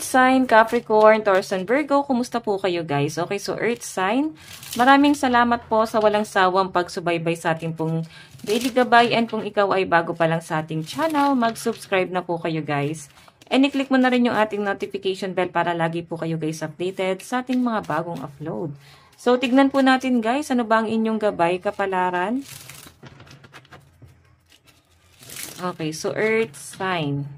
Earth sign, Capricorn, Taurus, and Virgo, kumusta po kayo guys? Okay, so Earth sign, maraming salamat po sa walang sawang pagsubaybay sa ating pong daily gabay, and kung ikaw ay bago pa lang sa ating channel, mag-subscribe na po kayo guys. And i-click mo na rin yung ating notification bell para lagi po kayo guys updated sa ating mga bagong upload. So, tignan po natin guys, ano ba ang inyong gabay, kapalaran? Okay, so Earth sign.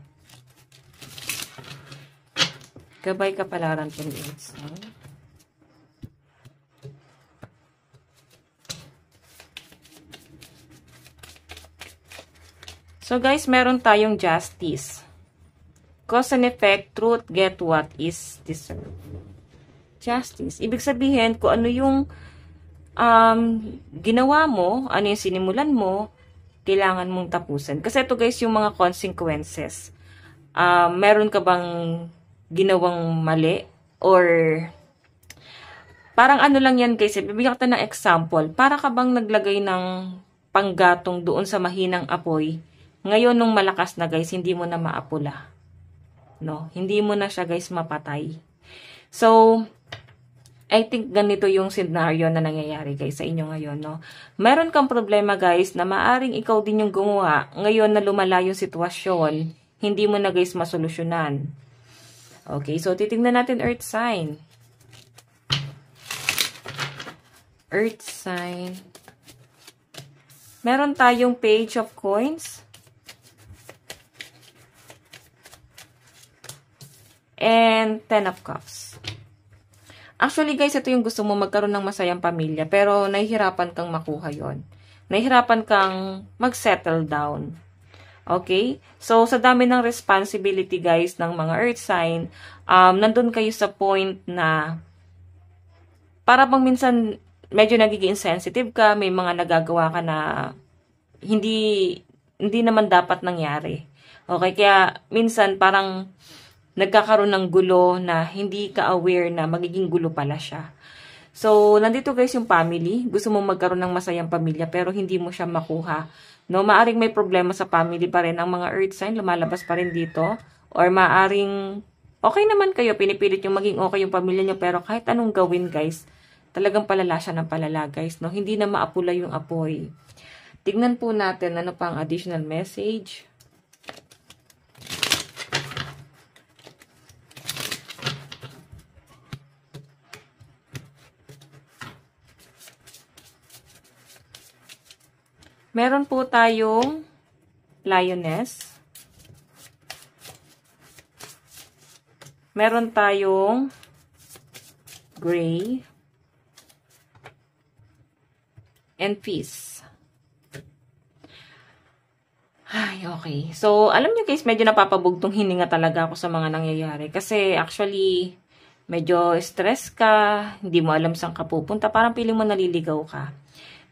Gabay kapalaran po ng Earth sign. So guys, meron tayong justice. Cause and effect, truth, get what is deserved. Justice. Ibig sabihin, kung ano yung ginawa mo, ano yung sinimulan mo, kailangan mong tapusin. Kasi ito guys, yung mga consequences. Meron ka bang ginawang mali? Or parang ano lang yan guys, bibigyan kita ng example. Para ka bang naglagay ng panggatong doon sa mahinang apoy, ngayon nung malakas na guys, hindi mo na maapula. No? Hindi mo na siya guys mapatay. So, I think ganito yung scenario na nangyayari guys sa inyo ngayon, no? Meron kang problema guys na maaring ikaw din yung gumawa, ngayon na lumala yung sitwasyon, hindi mo na guys masolusyonan. Okay, so titingnan natin Earth sign. Earth sign. Meron tayong Page of Coins. And Ten of Cups. Actually guys, ito yung gusto mo magkaroon ng masayang pamilya, pero nahihirapan kang makuha yon. Nahihirapan kang mag-settle down. Okay? So, sa dami ng responsibility guys ng mga Earth sign, nandun kayo sa point na para bang minsan medyo nagiging sensitive ka, may mga nagagawa ka na hindi naman dapat nangyari. Okay? Kaya minsan parang nagkakaroon ng gulo na hindi ka aware na magiging gulo pala siya. So, nandito guys yung family. Gusto mo magkaroon ng masayang pamilya pero hindi mo siya makuha. No, maaring may problema sa family pa rin ang mga Earth sign, lumalabas pa rin dito. Or maaring okay naman kayo, pinipilit yung maging okay yung pamilya niyo, pero kahit anong gawin guys, talagang palala siya ng palala guys, no? Hindi na maapula yung apoy. Tignan po natin ano pa ang additional message. Meron po tayong Lioness. Meron tayong Gray. And Peace. Ay, okay. So, alam niyo guys, medyo napapabugtong hininga talaga ako sa mga nangyayari. Kasi actually, medyo stress ka, hindi mo alam saan ka pupunta, parang piling mo naliligaw ka.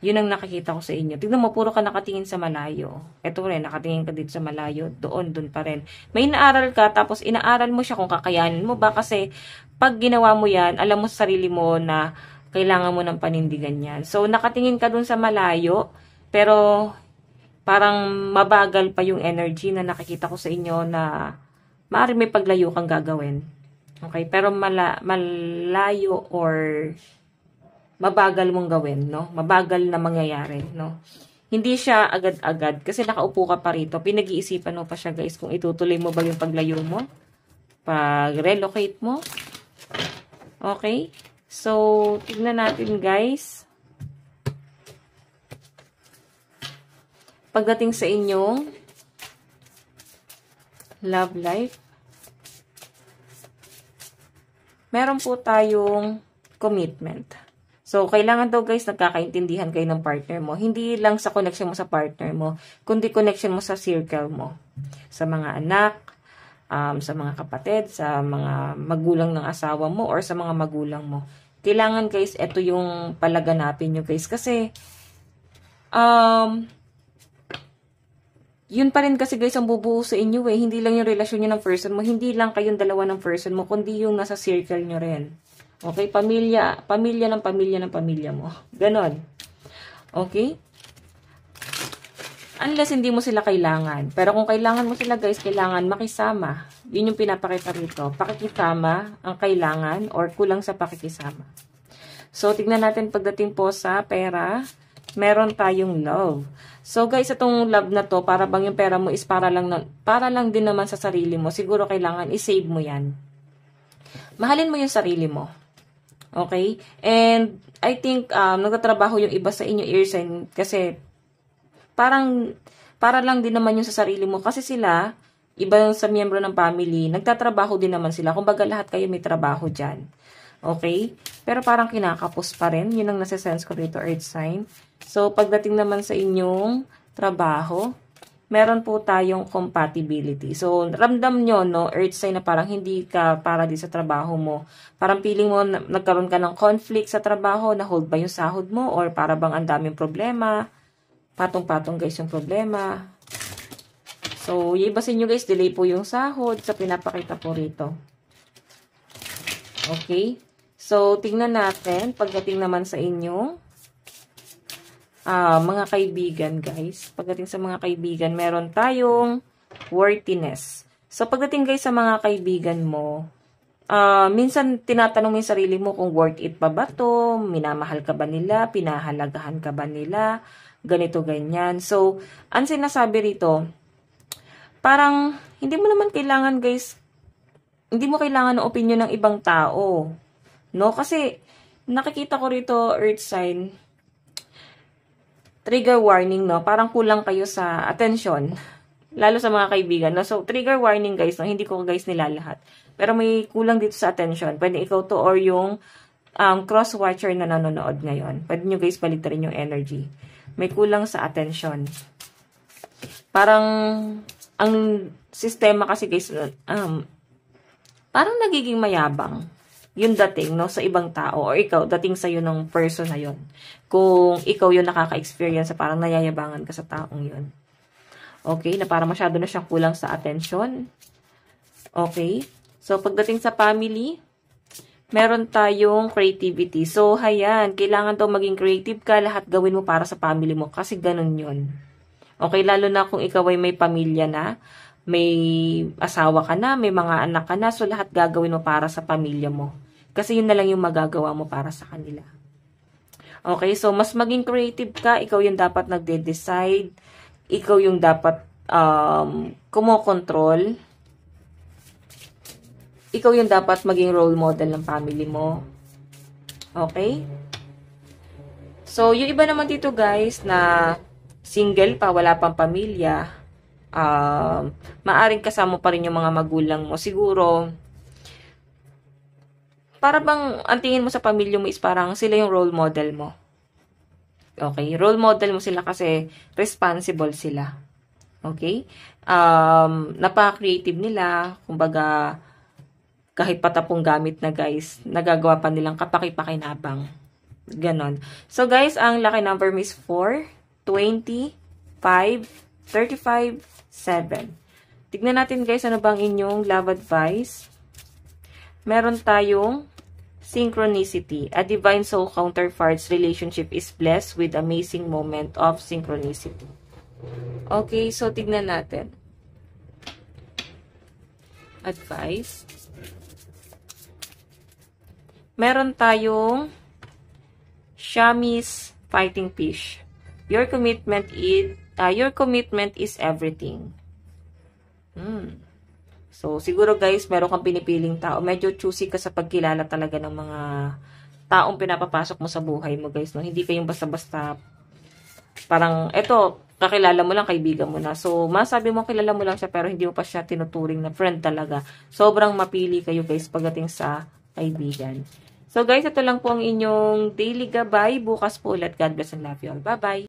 Yun ang nakikita ko sa inyo. Tignan mo, puro ka nakatingin sa malayo. Ito rin, nakatingin ka dito sa malayo. Doon pa rin. May inaaral ka, tapos inaaral mo siya kung kakayanin mo ba. Kasi, pag ginawa mo yan, alam mo sa sarili mo na kailangan mo ng panindigan yan. So, nakatingin ka dun sa malayo, pero parang mabagal pa yung energy na nakikita ko sa inyo na maaari may paglayo kang gagawin. Okay? Pero malayo or mabagal mong gawin, no? Mabagal na mangyayari, no? Hindi siya agad-agad kasi nakaupo ka pa rito. Pinag-iisipan mo pa siya, guys, kung itutuloy mo ba yung paglayo mo? Pag-relocate mo? Okay? So, tignan natin, guys. Pagdating sa inyong love life, meron po tayong commitment. So, kailangan daw guys, nagkakaintindihan kayo ng partner mo. Hindi lang sa connection mo sa partner mo, kundi connection mo sa circle mo. Sa mga anak, sa mga kapatid, sa mga magulang ng asawa mo, or sa mga magulang mo. Kailangan guys, ito yung palaganapin nyo guys. Kasi, yun pa rin kasi guys ang bubuo sa inyo eh. Hindi lang yung relasyon nyo ng person mo, hindi lang kayong dalawa ng person mo, kundi yung nasa circle nyo rin. Okay? Pamilya ng pamilya mo. Ganon. Okay? Unless hindi mo sila kailangan. Pero kung kailangan mo sila guys, kailangan makisama. Yun yung pinapakita rito. Pakikisama ang kailangan or kulang sa pakikisama. So, tignan natin pagdating po sa pera. Meron tayong love. So, guys, itong love na to, para bang yung pera mo is para lang din naman sa sarili mo. Siguro kailangan i-save mo yan. Mahalin mo yung sarili mo. Okay? And, I think, nagtatrabaho yung iba sa inyo ear sign kasi para lang din naman yung sa sarili mo. Kasi sila, iba sa miyembro ng family, nagtatrabaho din naman sila. Kumbaga lahat kayo may trabaho dyan. Okay? Pero parang kinakapos pa rin. Yun ang nasa-sense ko rito, earth sign. So, pagdating naman sa inyong trabaho, meron po tayong compatibility. So, ramdam nyo, no, earth sign na parang hindi ka para din sa trabaho mo. Parang feeling mo nagkaroon ka ng conflict sa trabaho, na hold ba yung sahod mo, or para bang ang daming problema. Patong-patong guys yung problema. So, yung iba sa inyo guys, delay po yung sahod sa pinapakita po rito. Okay? So, tingnan natin, pagdating naman sa inyo, mga kaibigan guys. Pagdating sa mga kaibigan, meron tayong worthiness. So, pagdating guys sa mga kaibigan mo, minsan tinatanong mo yung sarili mo kung worth it pa ba to, minamahal ka ba nila, pinahalagahan ka ba nila, ganito, ganyan. So, ang sinasabi rito, parang, hindi mo naman kailangan, guys, hindi mo kailangan ng opinion ng ibang tao. No? Kasi, nakikita ko rito, earth sign, trigger warning, no? Parang kulang kayo sa attention. Lalo sa mga kaibigan, no? So, trigger warning, guys, no? Hindi ko, guys, nilalahat. Pero may kulang dito sa attention. Pwede ikaw to or yung cross-watcher na nanonood ngayon. Pwede nyo, guys, baliktarin yung energy. May kulang sa attention. Parang, ang sistema kasi guys, parang nagiging mayabang yung dating, no, sa ibang tao. Or ikaw, dating sa'yo ng person na yun. Kung ikaw yung nakaka-experience, parang nayayabangan ka sa taong yun. Okay, na parang masyado na siyang kulang sa attention. Okay, so pagdating sa family, meron tayong creativity. So, hayan, kailangan daw maging creative ka, lahat gawin mo para sa family mo. Kasi ganun yun. Okay, lalo na kung ikaw ay may pamilya na, may asawa ka na, may mga anak ka na, so lahat gagawin mo para sa pamilya mo. Kasi yun na lang yung magagawa mo para sa kanila. Okay, so mas maging creative ka, ikaw yung dapat nagde-decide, ikaw yung dapat kumokontrol, ikaw yung dapat maging role model ng family mo. Okay? So, yung iba naman dito guys na single pa, wala pang pamilya, maaring kasama pa rin yung mga magulang mo. Siguro, para bang ang tingin mo sa pamilya mo is parang sila yung role model mo. Okay? Role model mo sila kasi responsible sila. Okay? Napaka-creative nila. Kumbaga, kahit patapong gamit na guys, nagagawa pa nilang kapaki-pakinabang. Ganon. So guys, ang lucky number is 4, 20, 5, 35, 7. Tignan natin guys, ano bang inyong love advice? Meron tayong synchronicity. A divine soul counterpart's relationship is blessed with amazing moment of synchronicity. Okay, so tignan natin. Advice. Meron tayong Shami's fighting fish. Your commitment is everything. So, siguro guys, meron kang pinipiling tao. Medyo choosy ka sa pagkilala talaga ng mga taong pinapapasok mo sa buhay mo guys. No? Hindi kayong basta-basta parang, eto, kakilala mo lang, kaibigan mo na. So, masabi mo kilala mo lang siya pero hindi mo pa siya tinuturing na friend talaga. Sobrang mapili kayo guys pagdating sa kaibigan. So guys, ito lang po ang inyong daily gabay. Bukas po ulit. God bless and love you all. Bye-bye!